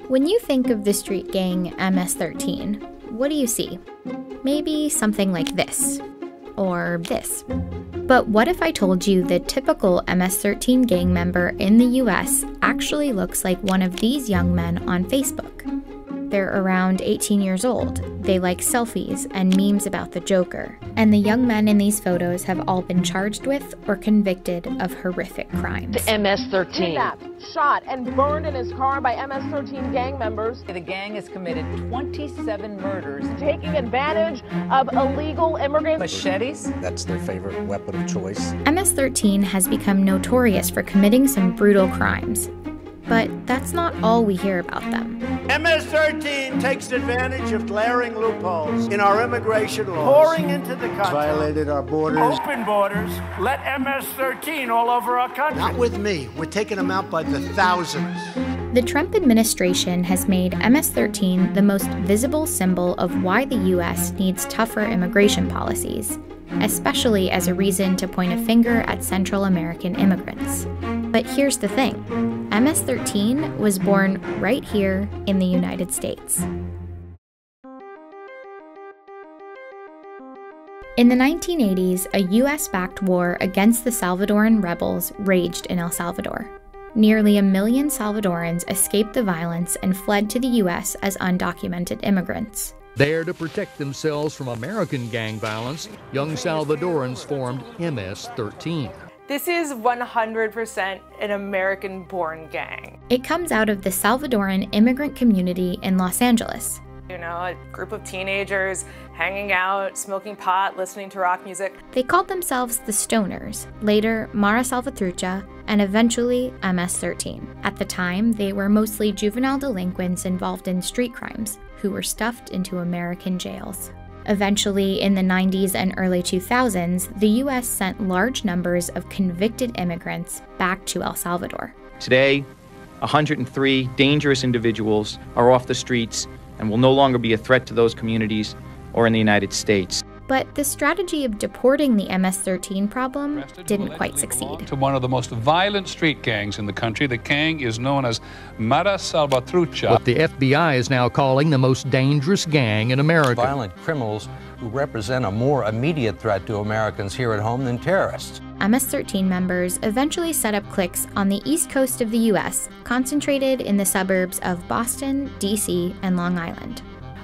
When you think of the street gang MS-13, what do you see? Maybe something like this. Or this. But what if I told you the typical MS-13 gang member in the US actually looks like one of these young men on Facebook? They're around 18 years old. They like selfies and memes about the Joker. And the young men in these photos have all been charged with or convicted of horrific crimes. The MS-13. Kidnapped, shot, and burned in his car by MS-13 gang members. The gang has committed 27 murders. Taking advantage of illegal immigrants. Machetes? That's their favorite weapon of choice. MS-13 has become notorious for committing some brutal crimes. But that's not all we hear about them. MS-13 takes advantage of glaring loopholes in our immigration laws. Pouring into the country. Violated our borders. Open borders. Let MS-13 all over our country. Not with me. We're taking them out by the thousands. The Trump administration has made MS-13 the most visible symbol of why the U.S. needs tougher immigration policies, especially as a reason to point a finger at Central American immigrants. But here's the thing, MS-13 was born right here in the United States. In the 1980s, a US-backed war against the Salvadoran rebels raged in El Salvador. Nearly 1 million Salvadorans escaped the violence and fled to the US as undocumented immigrants. There to protect themselves from American gang violence, young Salvadorans formed MS-13. This is 100% an American-born gang. It comes out of the Salvadoran immigrant community in Los Angeles. You know, a group of teenagers hanging out, smoking pot, listening to rock music. They called themselves the Stoners, later Mara Salvatrucha, and eventually MS-13. At the time, they were mostly juvenile delinquents involved in street crimes who were stuffed into American jails. Eventually, in the 90s and early 2000s, the U.S. sent large numbers of convicted immigrants back to El Salvador. Today, 103 dangerous individuals are off the streets and will no longer be a threat to those communities or in the United States. But the strategy of deporting the MS-13 problem didn't quite succeed. To one of the most violent street gangs in the country, the gang is known as Mara Salvatrucha. What the FBI is now calling the most dangerous gang in America. Violent criminals who represent a more immediate threat to Americans here at home than terrorists. MS-13 members eventually set up cliques on the east coast of the U.S., concentrated in the suburbs of Boston, D.C., and Long Island.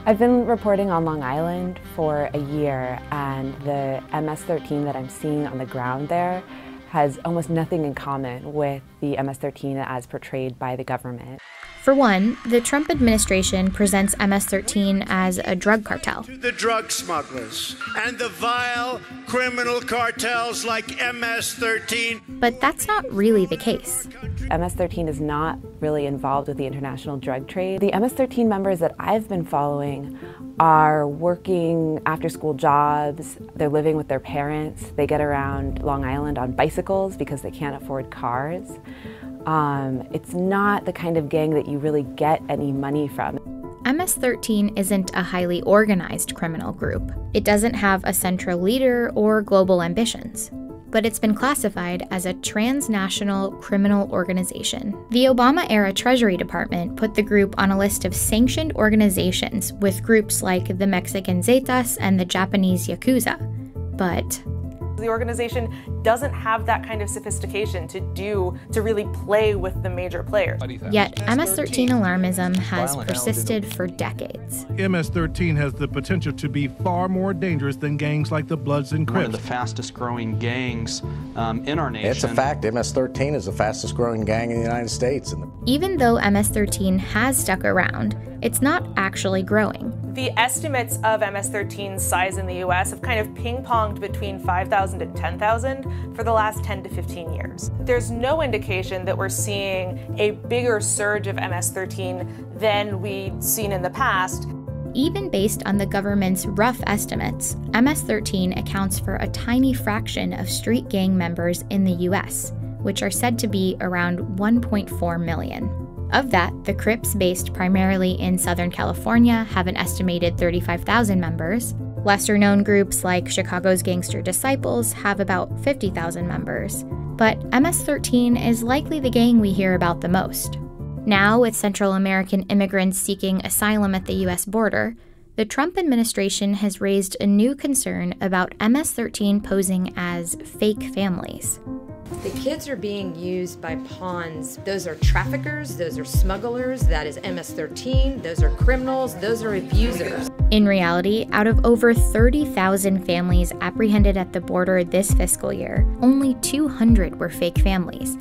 I've been reporting on Long Island for a year, and the MS-13 that I'm seeing on the ground there has almost nothing in common with the MS-13 as portrayed by the government. For one, the Trump administration presents MS-13 as a drug cartel. To the drug smugglers and the vile criminal cartels like MS-13. But that's not really the case. MS-13 is not really involved with the international drug trade. The MS-13 members that I've been following are working after-school jobs. They're living with their parents. They get around Long Island on bicycles because they can't afford cars. It's not the kind of gang that you really get any money from. MS-13 isn't a highly organized criminal group. It doesn't have a central leader or global ambitions. But it's been classified as a transnational criminal organization. The Obama-era Treasury Department put the group on a list of sanctioned organizations with groups like the Mexican Zetas and the Japanese Yakuza. But the organization doesn't have that kind of sophistication to really play with the major players. Yet MS-13 alarmism has persisted for decades. MS-13 has the potential to be far more dangerous than gangs like the Bloods and Crips. One of the fastest growing gangs in our nation. It's a fact. MS-13 is the fastest growing gang in the United States. Even though MS-13 has stuck around, it's not actually growing. The estimates of MS-13's size in the US have kind of ping-ponged between 5,000 and 10,000 for the last 10 to 15 years. There's no indication that we're seeing a bigger surge of MS-13 than we'd seen in the past. Even based on the government's rough estimates, MS-13 accounts for a tiny fraction of street gang members in the US, which are said to be around 1.4 million. Of that, the Crips, based primarily in Southern California, have an estimated 35,000 members. Lesser-known groups like Chicago's Gangster Disciples have about 50,000 members. But MS-13 is likely the gang we hear about the most. Now, with Central American immigrants seeking asylum at the U.S. border, the Trump administration has raised a new concern about MS-13 posing as fake families. The kids are being used by pawns. Those are traffickers, those are smugglers, that is MS-13, those are criminals, those are abusers. In reality, out of over 30,000 families apprehended at the border this fiscal year, only 200 were fake families,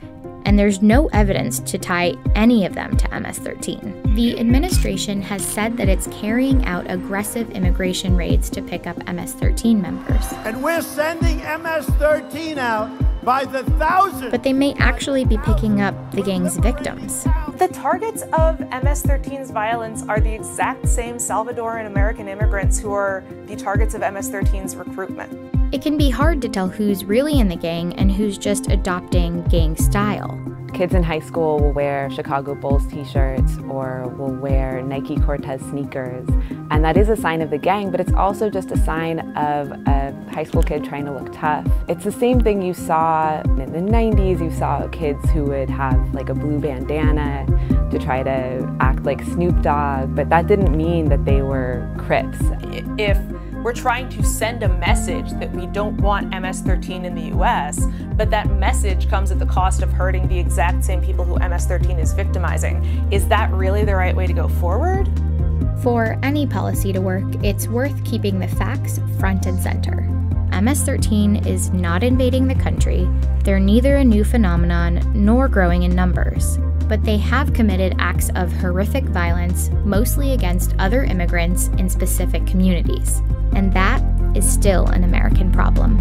and there's no evidence to tie any of them to MS-13. The administration has said that it's carrying out aggressive immigration raids to pick up MS-13 members. And we're sending MS-13 out by the thousands. But they may actually be picking up the gang's victims. The targets of MS-13's violence are the exact same Salvadoran American immigrants who are the targets of MS-13's recruitment. It can be hard to tell who's really in the gang and who's just adopting gang style. Kids in high school will wear Chicago Bulls t-shirts or will wear Nike Cortez sneakers. And that is a sign of the gang, but it's also just a sign of a high school kid trying to look tough. It's the same thing you saw in the 90s. You saw kids who would have like a blue bandana to try to act like Snoop Dogg, but that didn't mean that they were Crips. If we're trying to send a message that we don't want MS-13 in the US, but that message comes at the cost of hurting the exact same people who MS-13 is victimizing. Is that really the right way to go forward? For any policy to work, it's worth keeping the facts front and center. MS-13 is not invading the country, they're neither a new phenomenon nor growing in numbers, but they have committed acts of horrific violence, mostly against other immigrants in specific communities. And that is still an American problem.